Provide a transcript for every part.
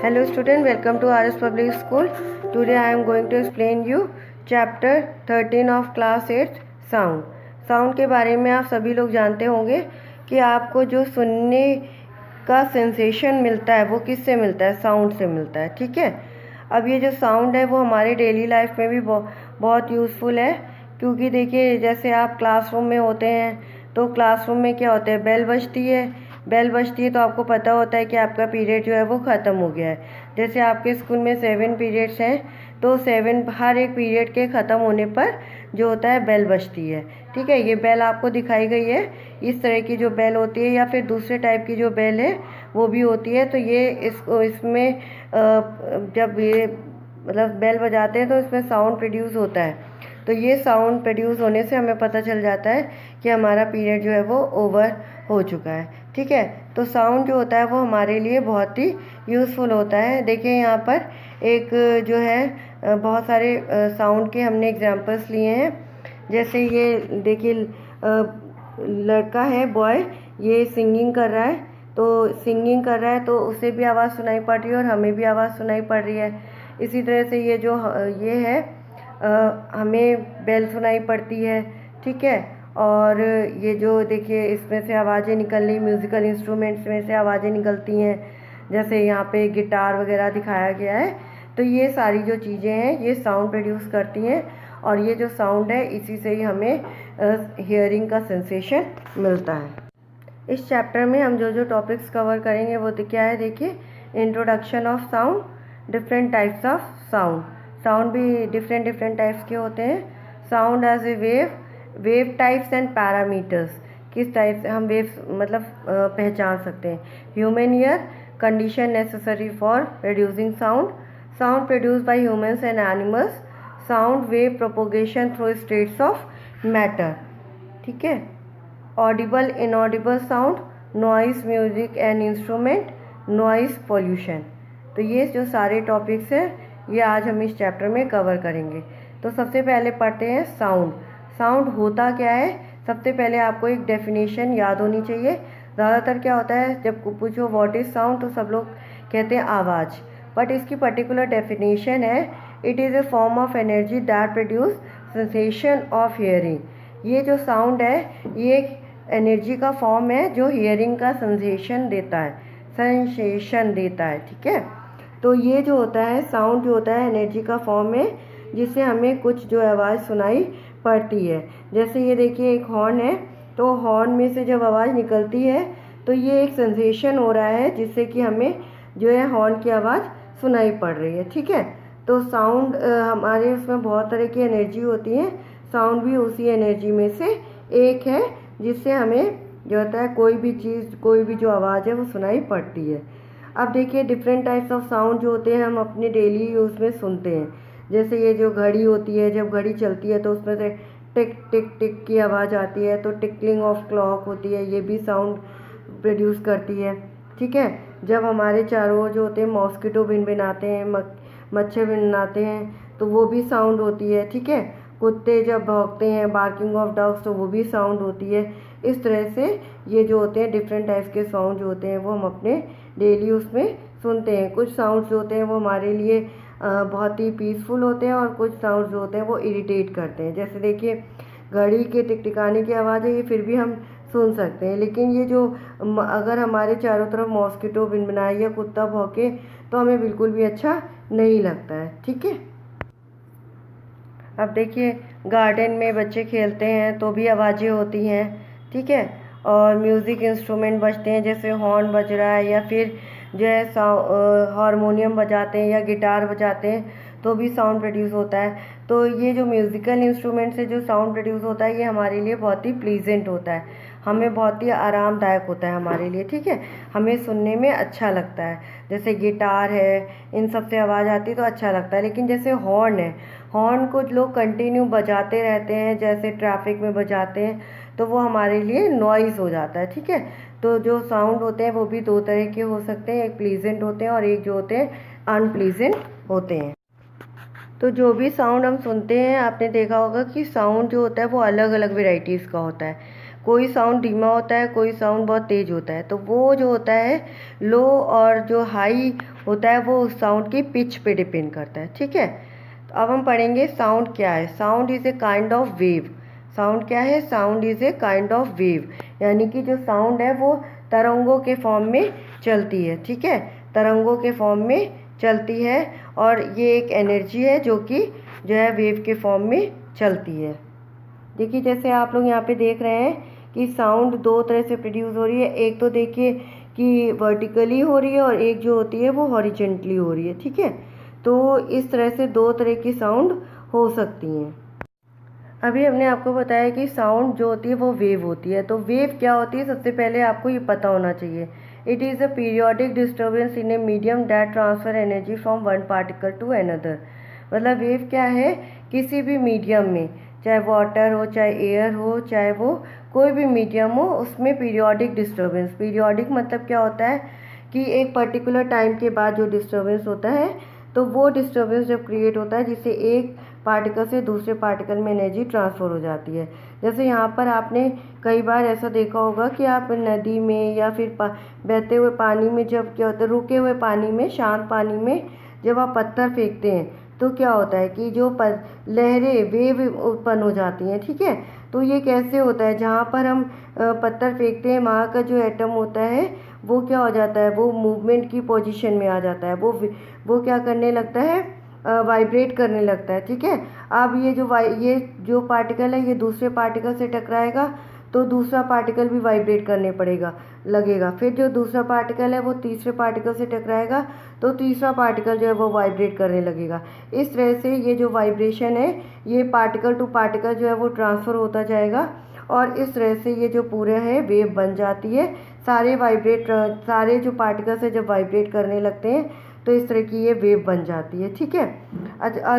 Hello student, welcome to RS Public School. Today I am going to explain you chapter 13 of class 8 sound. Sound के बारे में आप सभी लोग जानते होंगे कि आपको जो सुनने का सेंसेशन मिलता है वो किससे मिलता है, साउंड से मिलता है। ठीक है, अब ये जो साउंड है वो हमारे डेली लाइफ में भी बहुत यूज़फुल है, क्योंकि देखिए जैसे आप क्लासरूम में होते हैं तो क्लासरूम में क्या होता है, बेल बजती है तो आपको पता होता है कि आपका पीरियड जो है वो ख़त्म हो गया है। जैसे आपके स्कूल में 7 पीरियड्स हैं तो 7 हर एक पीरियड के ख़त्म होने पर जो होता है बेल बजती है। ठीक है, ये बेल आपको दिखाई गई है, इस तरह की जो बेल होती है, या फिर दूसरे टाइप की जो बेल है वो भी होती है। तो ये इसमें जब ये मतलब बेल बजाते हैं तो इसमें साउंड प्रोड्यूस होता है। तो ये साउंड प्रोड्यूस होने से हमें पता चल जाता है कि हमारा पीरियड जो है वो ओवर हो चुका है। ठीक है, तो साउंड जो होता है वो हमारे लिए बहुत ही यूज़फुल होता है। देखिए यहाँ पर एक जो है बहुत सारे साउंड के हमने एग्जांपल्स लिए हैं। जैसे ये देखिए लड़का है, बॉय, ये सिंगिंग कर रहा है तो उसे भी आवाज़ सुनाई पड़ रही है और हमें भी आवाज़ सुनाई पड़ रही है। इसी तरह से ये जो ये है हमें बेल सुनाई पड़ती है। ठीक है, और ये जो देखिए इसमें से आवाज़ें निकल रही, म्यूज़िकल इंस्ट्रूमेंट्स में से आवाज़ें निकलती हैं, जैसे यहाँ पे गिटार वगैरह दिखाया गया है। तो ये सारी जो चीज़ें हैं ये साउंड प्रोड्यूस करती हैं, और ये जो साउंड है इसी से ही हमें हियरिंग का सेंसेशन मिलता है। इस चैप्टर में हम जो टॉपिक्स कवर करेंगे वो क्या है, देखिए introduction of sound, different types of sound. Sound भी डिफरेंट टाइप्स के होते हैं। Sound as a wave types and parameters, किस टाइप से हम वेव्स मतलब पहचान सकते हैं। Human ear, condition necessary for producing sound, sound produce by humans and animals, sound wave propagation through states of matter. ठीक है, audible inaudible sound, noise music and instrument, noise pollution. तो ये जो सारे टॉपिक्स हैं ये आज हम इस चैप्टर में कवर करेंगे। तो सबसे पहले पढ़ते हैं साउंड। साउंड होता क्या है, सबसे पहले आपको एक डेफिनेशन याद होनी चाहिए। ज़्यादातर क्या होता है, जब पूछो व्हाट इज़ साउंड तो सब लोग कहते हैं आवाज़, बट इसकी पर्टिकुलर डेफिनेशन है, it is a form of energy that produce sensation of hearing. ये जो साउंड है ये एक एनर्जी का फॉर्म है जो हियरिंग का सेंसेशन देता है। ठीक है, तो ये जो होता है साउंड जो होता है एनर्जी का फॉर्म है, जिससे हमें कुछ जो आवाज़ सुनाई पड़ती है। जैसे ये देखिए एक हॉर्न है, तो हॉर्न में से जब आवाज़ निकलती है तो ये एक सेंसेशन हो रहा है, जिससे कि हमें जो है हॉर्न की आवाज़ सुनाई पड़ रही है। ठीक है, तो साउंड हमारे उसमें बहुत तरह की एनर्जी होती है, साउंड भी उसी एनर्जी में से एक है, जिससे हमें जो होता है कोई भी चीज़, कोई भी जो आवाज़ है वो सुनाई पड़ती है। अब देखिए डिफरेंट टाइप्स ऑफ साउंड जो होते हैं हम अपने डेली यूज़ में सुनते हैं। जैसे ये जो घड़ी होती है, जब घड़ी चलती है तो उसमें से टिक टिक टिक की आवाज़ आती है, तो टिकलिंग ऑफ क्लॉक होती है, ये भी साउंड प्रोड्यूस करती है। ठीक है, जब हमारे चारों ओर जो होते हैं मॉस्किटो भिनभिनाते हैं, मच्छर भिनभिनाते हैं, तो वो भी साउंड होती है। ठीक है, कुत्ते जब भौंकते हैं, बार्किंग ऑफ डॉग्स, तो वो भी साउंड होती है। इस तरह से ये जो होते हैं डिफरेंट टाइप्स के साउंड जो होते हैं वो हम अपने डेली उसमें सुनते हैं। कुछ साउंड्स जो होते हैं वो हमारे लिए बहुत ही पीसफुल होते हैं, और कुछ साउंड्स जो होते हैं वो इरिटेट करते हैं। जैसे देखिए घड़ी के टिकटिकाने की आवाज़ है, ये फिर भी हम सुन सकते हैं, लेकिन ये जो अगर हमारे चारों तरफ मॉस्किटो भिनभिनाए या कुत्ता भौंके तो हमें बिल्कुल भी अच्छा नहीं लगता है। ठीक है, अब देखिए गार्डन में बच्चे खेलते हैं तो भी आवाज़ें होती हैं। ठीक है, और म्यूज़िक इंस्ट्रूमेंट बजते हैं, जैसे हॉर्न बज रहा है, या फिर जो है हारमोनियम बजाते हैं या गिटार बजाते हैं तो भी साउंड प्रोड्यूस होता है। तो ये जो म्यूज़िकल इंस्ट्रूमेंट से जो साउंड प्रोड्यूस होता है ये हमारे लिए बहुत ही प्लीजेंट होता है, हमें बहुत ही आरामदायक होता है हमारे लिए। ठीक है, हमें सुनने में अच्छा लगता है। जैसे गिटार है, इन सब से आवाज़ आती है तो अच्छा लगता है। लेकिन जैसे हॉर्न है, हॉर्न को लोग कंटिन्यू बजाते रहते हैं, जैसे ट्रैफिक में बजाते हैं, तो वो हमारे लिए नॉइज़ हो जाता है। ठीक है, तो जो साउंड होते हैं वो भी दो तरह के हो सकते हैं, एक प्लीजेंट होते हैं और एक जो होते हैं अनप्लीजेंट होते हैं। तो जो भी साउंड हम सुनते हैं आपने देखा होगा कि साउंड जो होता है वो अलग अलग वेराइटीज़ का होता है। कोई साउंड धीमा होता है, कोई साउंड बहुत तेज़ होता है। तो वो जो होता है लो और जो हाई होता है वो उस साउंड की पिच पे डिपेंड करता है, ठीक है। तो अब हम पढ़ेंगे साउंड क्या है। Sound is a kind of wave. Sound क्या है? Sound is a kind of wave, यानी कि जो साउंड है वो तरंगों के फॉर्म में चलती है, ठीक है। तरंगों के फॉर्म में चलती है और ये एक एनर्जी है जो कि जो है वेव के फॉर्म में चलती है। देखिए जैसे आप लोग यहाँ पे देख रहे हैं कि साउंड दो तरह से प्रोड्यूस हो रही है। एक तो देखिए कि वर्टिकली हो रही है और एक जो होती है वो हॉरिजेंटली हो रही है, ठीक है। तो इस तरह से दो तरह की साउंड हो सकती हैं। अभी हमने आपको बताया कि साउंड जो होती है वो वेव होती है। तो वेव क्या होती है, सबसे पहले आपको ये पता होना चाहिए। It is a periodic disturbance in a medium that transfer energy from one particle to another. मतलब वेव क्या है? किसी भी मीडियम में, चाहे वाटर हो, चाहे एयर हो, चाहे वो कोई भी मीडियम हो, उसमें पीरियोडिक डिस्टर्बेंस। पीरियोडिक मतलब क्या होता है कि एक पर्टिकुलर टाइम के बाद जो डिस्टर्बेंस होता है, तो वो डिस्टर्बेंस जब क्रिएट होता है जिससे एक पार्टिकल से दूसरे पार्टिकल में एनर्जी ट्रांसफ़र हो जाती है। जैसे यहाँ पर आपने कई बार ऐसा देखा होगा कि आप नदी में या फिर बहते हुए पानी में, जब क्या होता है रुके हुए पानी में, शांत पानी में जब आप पत्थर फेंकते हैं तो क्या होता है कि जो लहरें, वेव उत्पन्न हो जाती हैं, ठीक है। तो ये कैसे होता है? जहाँ पर हम पत्थर फेंकते हैं वहाँ का जो एटम होता है वो क्या हो जाता है, वो मूवमेंट की पोजीशन में आ जाता है। वो क्या करने लगता है, वाइब्रेट करने लगता है, ठीक है। अब ये जो पार्टिकल है ये दूसरे पार्टिकल से टकराएगा तो दूसरा पार्टिकल भी वाइब्रेट करने लगेगा। फिर जो दूसरा पार्टिकल है वो तीसरे पार्टिकल से टकराएगा तो तीसरा पार्टिकल जो है वो वाइब्रेट करने लगेगा। इस तरह से ये जो वाइब्रेशन है ये पार्टिकल टू पार्टिकल जो है वो ट्रांसफ़र होता जाएगा और इस तरह से ये जो पूरे है वेव बन जाती है। सारे जो पार्टिकल्स है जब वाइब्रेट करने लगते हैं तो इस तरह की ये वेव बन जाती है, ठीक है।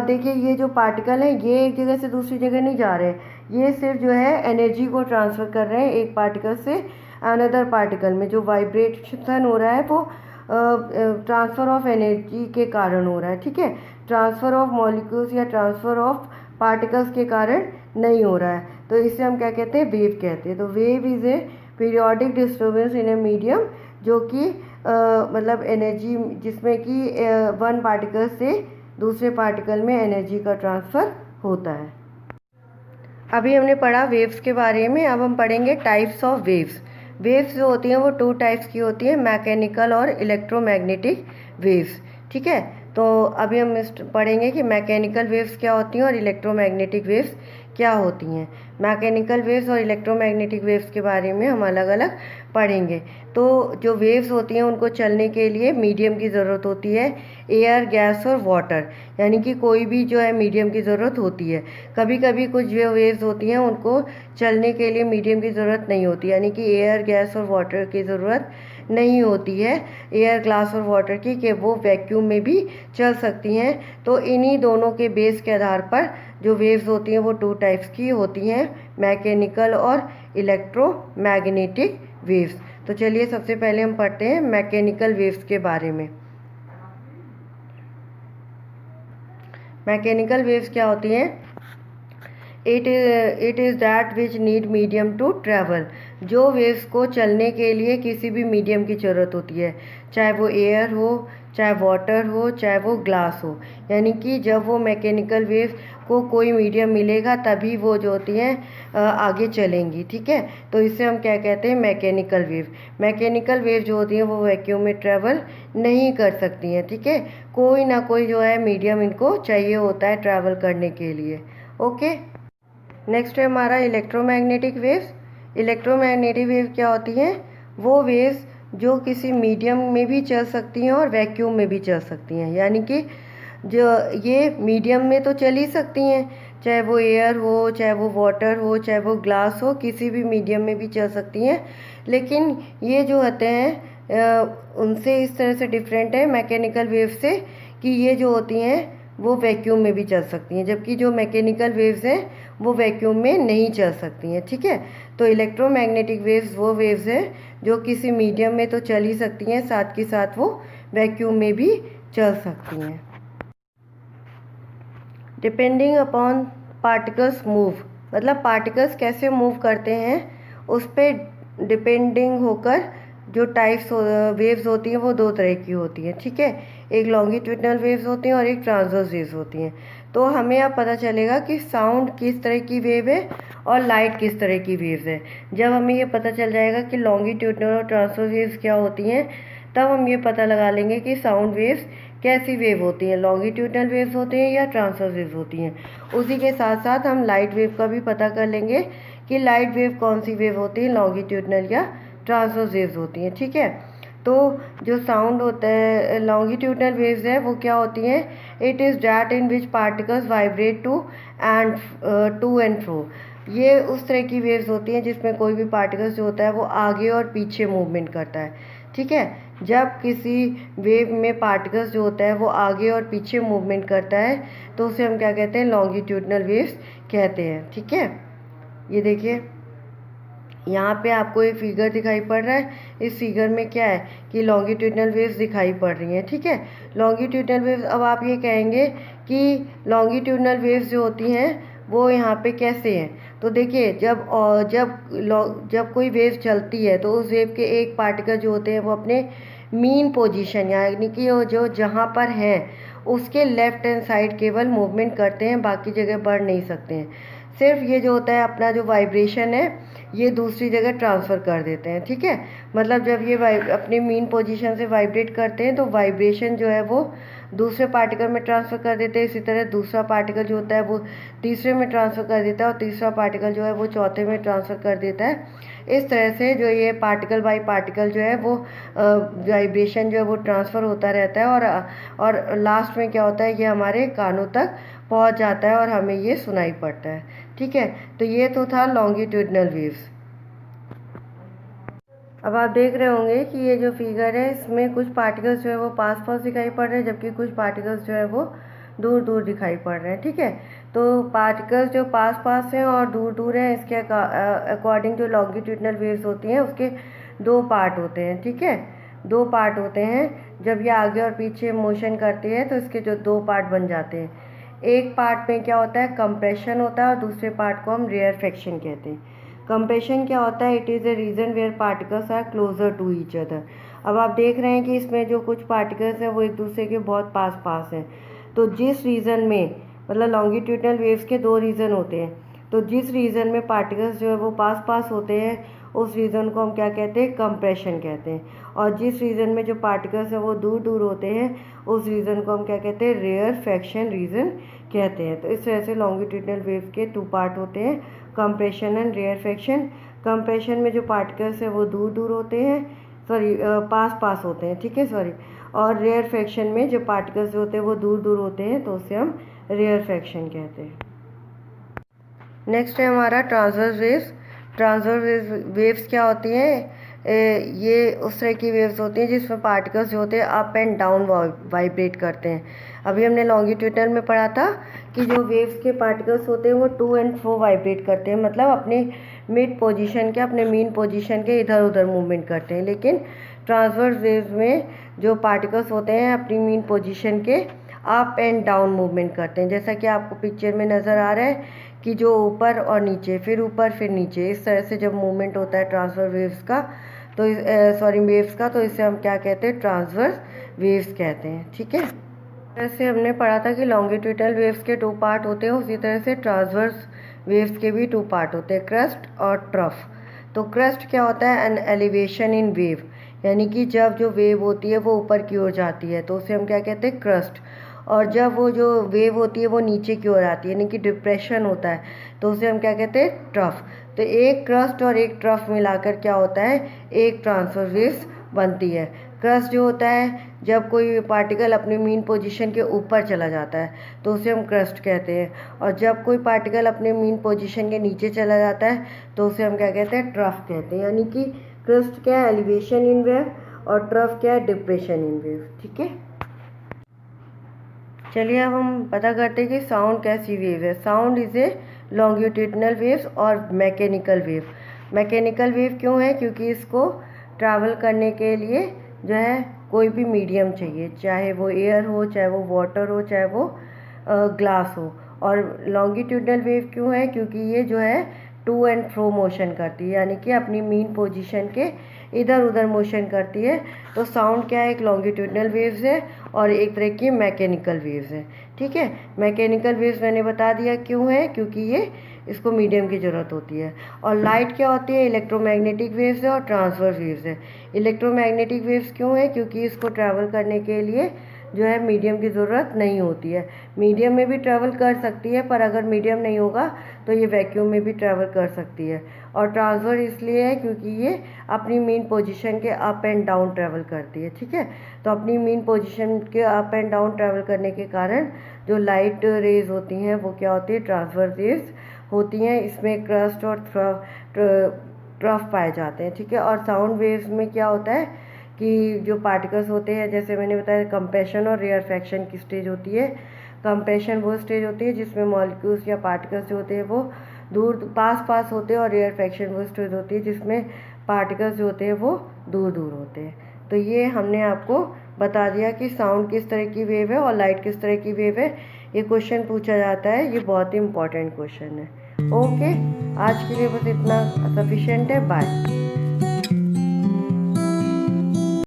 देखिए ये जो पार्टिकल है ये एक जगह से दूसरी जगह नहीं जा रहे हैं, ये सिर्फ जो है एनर्जी को ट्रांसफ़र कर रहे हैं एक पार्टिकल से अनदर पार्टिकल में। जो वाइब्रेशन हो रहा है वो ट्रांसफ़र ऑफ एनर्जी के कारण हो रहा है, ठीक है। ट्रांसफ़र ऑफ मॉलिक्यूल्स या ट्रांसफ़र ऑफ पार्टिकल्स के कारण नहीं हो रहा है। तो इसे हम क्या कहते हैं? वेव कहते हैं। तो wave is a periodic disturbance in a medium, जो कि मतलब एनर्जी जिसमें कि वन पार्टिकल से दूसरे पार्टिकल में एनर्जी का ट्रांसफ़र होता है। अभी हमने पढ़ा वेव्स के बारे में, अब हम पढ़ेंगे टाइप्स ऑफ वेव्स। वेव्स जो होती हैं वो टू टाइप्स की होती हैं, मैकेनिकल और इलेक्ट्रोमैग्नेटिक वेव्स, ठीक है। तो अभी हम पढ़ेंगे कि मैकेनिकल वेव्स क्या होती हैं और इलेक्ट्रोमैग्नेटिक वेव्स क्या होती हैं। मैकेनिकल वेव्स और इलेक्ट्रोमैग्नेटिक वेव्स के बारे में हम अलग अलग पढ़ेंगे। तो जो वेव्स होती हैं उनको चलने के लिए मीडियम की ज़रूरत होती है, एयर, गैस और वाटर, यानी कि कोई भी जो है मीडियम की ज़रूरत होती है। कभी कभी कुछ जो वेव्स होती हैं उनको चलने के लिए मीडियम की ज़रूरत नहीं होती, यानी कि एयर, गैस और वाटर की ज़रूरत नहीं होती है, एयर, ग्लास और वाटर की, कि वो वैक्यूम में भी चल सकती हैं। तो इन्हीं दोनों के बेस के आधार पर जो वेव्स होती हैं वो टू टाइप्स की होती हैं, मैकेनिकल और इलेक्ट्रोमैग्नेटिक वेव्स। तो चलिए सबसे पहले हम पढ़ते हैं मैकेनिकल वेव्स के बारे में। मैकेनिकल वेव्स क्या होती हैं? It is that which need medium to travel. जो वेव्स को चलने के लिए किसी भी मीडियम की ज़रूरत होती है, चाहे वो एयर हो, चाहे वाटर हो, चाहे वो ग्लास हो, यानी कि जब वो मैकेनिकल वेव को कोई मीडियम मिलेगा तभी वो जो होती हैं आगे चलेंगी, ठीक है। तो इसे हम क्या कहते हैं? Mechanical wave. मैकेनिकल वेव जो होती हैं वो वैक्यूम में ट्रैवल नहीं कर सकती हैं, ठीक है। कोई ना कोई जो है मीडियम इनको चाहिए होता है ट्रैवल करने के लिए, ओके। नेक्स्ट है हमारा इलेक्ट्रोमैग्नेटिक वेव्स। इलेक्ट्रोमैग्नेटिक वेव क्या होती हैं? वो वेव्स जो किसी मीडियम में भी चल सकती हैं और वैक्यूम में भी चल सकती हैं, यानी कि जो ये मीडियम में तो चल ही सकती हैं, चाहे वो एयर हो, चाहे वो वाटर हो, चाहे वो ग्लास हो, किसी भी मीडियम में भी चल सकती हैं। लेकिन ये जो होते हैं उनसे इस तरह से डिफरेंट है मैकेनिकल वेव से कि ये जो होती हैं वो वैक्यूम में भी चल सकती हैं, जबकि जो मैकेनिकल वेव्स हैं वो वैक्यूम में नहीं चल सकती हैं, ठीक है। तो इलेक्ट्रोमैग्नेटिक वेव्स वो वेव्स हैं जो किसी मीडियम में तो चल ही सकती हैं, साथ के साथ वो वैक्यूम में भी चल सकती हैं। डिपेंडिंग अपॉन पार्टिकल्स मूव, मतलब पार्टिकल्स कैसे मूव करते हैं उस पर डिपेंडिंग होकर जो टाइप्स वेव्स होती हैं वो दो तरह की होती हैं, ठीक है। एक लॉन्गिट्यूडनल वेव्स होती हैं और एक ट्रांसवर्स वेव्स होती हैं। तो हमें अब पता चलेगा कि साउंड किस तरह की वेव है और लाइट किस तरह की वेव्स है। जब हमें ये पता चल जाएगा कि लॉन्गिट्यूडनल और ट्रांसवर्स वेव्स क्या होती हैं, तब हम ये पता लगा लेंगे कि साउंड वेव्स कैसी वेव होती हैं, लॉन्गिट्यूडनल वेव्स होती हैं या ट्रांसवर्स वेव्स होती हैं। उसी के साथ साथ हम लाइट वेव का भी पता कर लेंगे कि लाइट वेव कौन सी वेव होती है, लॉन्गिट्यूडनल या ट्रांसवर्स वेव्स होती हैं, ठीक है। तो जो साउंड होता है लॉन्गिट्यूडनल वेव्स है वो क्या होती हैं, it is that in which particles vibrate to and fro. ये उस तरह की वेव्स होती हैं जिसमें कोई भी पार्टिकल्स जो होता है वो आगे और पीछे मूवमेंट करता है, ठीक है। जब किसी वेव में पार्टिकल्स जो होता है वो आगे और पीछे मूवमेंट करता है तो उसे हम क्या कहते हैं, लॉन्गिट्यूडनल वेव्स कहते हैं, ठीक है। ये देखिए यहाँ पे आपको एक फिगर दिखाई पड़ रहा है। इस फिगर में क्या है कि लॉन्गिट्यूडनल वेव्स दिखाई पड़ रही हैं, ठीक है। लॉन्गिट्यूडनल वेव्स, अब आप ये कहेंगे कि लॉन्गिट्यूडनल वेव्स जो होती हैं वो यहाँ पे कैसे हैं, तो देखिए जब कोई वेव चलती है तो उस वेव के एक पार्टिकल जो होते हैं वो अपने मीन पोजीशन यानी कि जो जहाँ पर हैं उसके लेफ्ट हैंड साइड केवल मूवमेंट करते हैं, बाकी जगह बढ़ नहीं सकते हैं। सिर्फ ये जो होता है अपना जो वाइब्रेशन है ये दूसरी जगह ट्रांसफ़र कर देते हैं, ठीक है। मतलब जब ये अपनी मीन पोजीशन से वाइब्रेट करते हैं तो वाइब्रेशन जो है वो दूसरे पार्टिकल में ट्रांसफ़र कर देते हैं। इसी तरह दूसरा पार्टिकल जो होता है वो तीसरे में ट्रांसफ़र कर देता है और तीसरा पार्टिकल जो है वो चौथे में ट्रांसफ़र कर देता है। इस तरह से जो ये पार्टिकल बाई पार्टिकल जो है वो वाइब्रेशन जो है वो ट्रांसफ़र होता रहता है और लास्ट में क्या होता है, ये हमारे कानों तक पहुंच जाता है और हमें ये सुनाई पड़ता है, ठीक है। तो ये तो था लॉन्गिट्यूडनल वेव्स। अब आप देख रहे होंगे कि ये जो फिगर है इसमें कुछ पार्टिकल्स जो है वो पास पास दिखाई पड़ रहे हैं जबकि कुछ पार्टिकल्स जो है वो दूर दूर दिखाई पड़ रहे हैं, ठीक है। तो पार्टिकल्स जो पास पास हैं और दूर दूर हैं इसके अकॉर्डिंग जो लॉन्गिट्यूडनल वेव्स होती हैं उसके दो पार्ट होते हैं, ठीक है। दो पार्ट होते हैं, जब ये आगे और पीछे मोशन करती है तो इसके जो दो पार्ट बन जाते हैं। एक पार्ट में क्या होता है, कंप्रेशन होता है और दूसरे पार्ट को हम रेयरफेक्शन कहते हैं। कंप्रेशन क्या होता है, it is a region where particles are closer to each other. अब आप देख रहे हैं कि इसमें जो कुछ पार्टिकल्स हैं वो एक दूसरे के बहुत पास पास हैं। तो जिस रीजन में, मतलब लॉन्गिट्यूडनल वेव्स के दो रीजन होते हैं, तो जिस रीजन में पार्टिकल्स जो है वो पास पास होते हैं उस रीजन को हम क्या कहते हैं, कंप्रेशन कहते हैं। और जिस रीजन में जो पार्टिकल्स हैं वो दूर दूर होते हैं उस रीजन को हम क्या कहते हैं, रेयरफेक्शन रीजन कहते हैं। तो इस तरह से लॉन्गिट्यूडनल वेव के टू पार्ट होते हैं, कंप्रेशन एंड रेयरफेक्शन। कंप्रेशन में जो पार्टिकल्स हैं वो दूर दूर होते हैं, पास पास होते हैं, ठीक है, और रेयरफेक्शन में जो पार्टिकल्स जो होते हैं वो दूर दूर होते हैं तो उसे हम रेयरफेक्शन कहते हैं। नेक्स्ट है हमारा ट्रांसवर्स वेव्स। ट्रांसवर्स वेव्स क्या होती हैं, ये उस तरह की वेव्स होती हैं जिसमें पार्टिकल्स जो होते हैं अप एंड डाउन वाइब्रेट करते हैं। अभी हमने लॉन्गिट्यूडनल में पढ़ा था कि जो वेव्स के पार्टिकल्स होते हैं वो टू एंड फ्रो वाइब्रेट करते हैं, मतलब अपने मिड पोजीशन के, अपने मीन पोजीशन के इधर उधर मूवमेंट करते हैं। लेकिन ट्रांसवर्स वेव्स में जो पार्टिकल्स होते हैं अपनी मीन पोजीशन के अप एंड डाउन मूवमेंट करते हैं। जैसा कि आपको पिक्चर में नज़र आ रहा है कि जो ऊपर और नीचे, फिर ऊपर फिर नीचे, इस तरह से जब मूवमेंट होता है ट्रांसवर्स वेव्स का तो वेव्स का, तो इसे हम क्या कहते हैं, ट्रांसवर्स वेव्स कहते हैं, ठीक है। जैसे हमने पढ़ा था कि लॉन्गिट्यूडनल वेव्स के टू पार्ट होते हैं, उसी तरह से ट्रांसवर्स वेव्स के भी टू पार्ट होते हैं, क्रस्ट और ट्रफ। तो क्रस्ट क्या होता है, एन एलिवेशन इन वेव, यानी कि जब जो वेव होती है वो ऊपर की ओर जाती है तो उसे हम क्या कहते हैं, क्रस्ट। और जब वो जो वेव होती है वो नीचे की ओर आती है यानी कि डिप्रेशन होता है तो उसे हम क्या कहते हैं, ट्रफ। तो एक क्रस्ट और एक ट्रफ मिलाकर क्या होता है, एक ट्रांसवर्स वेव्स बनती है। क्रस्ट जो होता है जब कोई पार्टिकल अपनी मीन पोजीशन के ऊपर चला जाता है तो उसे हम क्रस्ट कहते हैं, और जब कोई पार्टिकल अपने मीन पोजीशन के नीचे चला जाता है तो उसे हम क्या कहते हैं, ट्रफ कहते हैं। यानी कि क्रस्ट क्या है, एलिवेशन इन वेव, और ट्रफ क्या है, डिप्रेशन इन वेव, ठीक है। चलिए अब हम पता करते हैं कि साउंड कैसी वेव है। Sound is a longitudinal waves और मैकेनिकल वेव। मैकेनिकल वेव क्यों है, क्योंकि इसको ट्रैवल करने के लिए जो है कोई भी मीडियम चाहिए, चाहे वो एयर हो, चाहे वो वाटर हो, चाहे वो ग्लास हो। और लॉन्गिट्यूडनल वेव क्यों है, क्योंकि ये जो है टू एंड फ्रो मोशन करती है, यानी कि अपनी मीन पोजीशन के इधर उधर मोशन करती है। तो साउंड क्या है, एक लॉन्गिट्यूडनल वेव्स है और एक तरह की मैकेनिकल वेव्स है। ठीक है, मैकेनिकल वेव्स मैंने बता दिया क्यों है, क्योंकि ये इसको मीडियम की ज़रूरत होती है। और लाइट क्या होती है, इलेक्ट्रोमैग्नेटिक वेव्स है और ट्रांसवर्स वेव्स है। इलेक्ट्रोमैग्नेटिक वेव्स क्यों है, क्योंकि इसको ट्रैवल करने के लिए जो है मीडियम की ज़रूरत नहीं होती है। मीडियम में भी ट्रैवल कर सकती है, पर अगर मीडियम नहीं होगा तो ये वैक्यूम में भी ट्रैवल कर सकती है। और ट्रांसफर इसलिए है क्योंकि ये अपनी मेन पोजीशन के अप एंड डाउन ट्रैवल करती है। ठीक है, तो अपनी मेन पोजीशन के अप एंड डाउन ट्रैवल करने के कारण जो लाइट रेज होती हैं वो क्या होती है, ट्रांसफर रेज होती हैं। इसमें क्रस्ट और ट्रफ पाए जाते हैं। ठीक है, और साउंड वेव्स में क्या होता है कि जो पार्टिकल्स होते हैं, जैसे मैंने बताया कंप्रेशन और रेयरफैक्शन की स्टेज होती है। कंप्रेशन वो स्टेज होती है जिसमें मॉलिक्यूल्स या पार्टिकल्स जो होते हैं वो दूर पास होते हैं, और रेयरफैक्शन वो स्टेज होती है जिसमें पार्टिकल्स जो होते हैं वो दूर दूर होते हैं। तो ये हमने आपको बता दिया कि साउंड किस तरह की वेव है और लाइट किस तरह की वेव है। ये क्वेश्चन पूछा जाता है, ये बहुत ही इंपॉर्टेंट क्वेश्चन है। ओके, आज के लिए बस इतना सफिशिएंट है। बाय।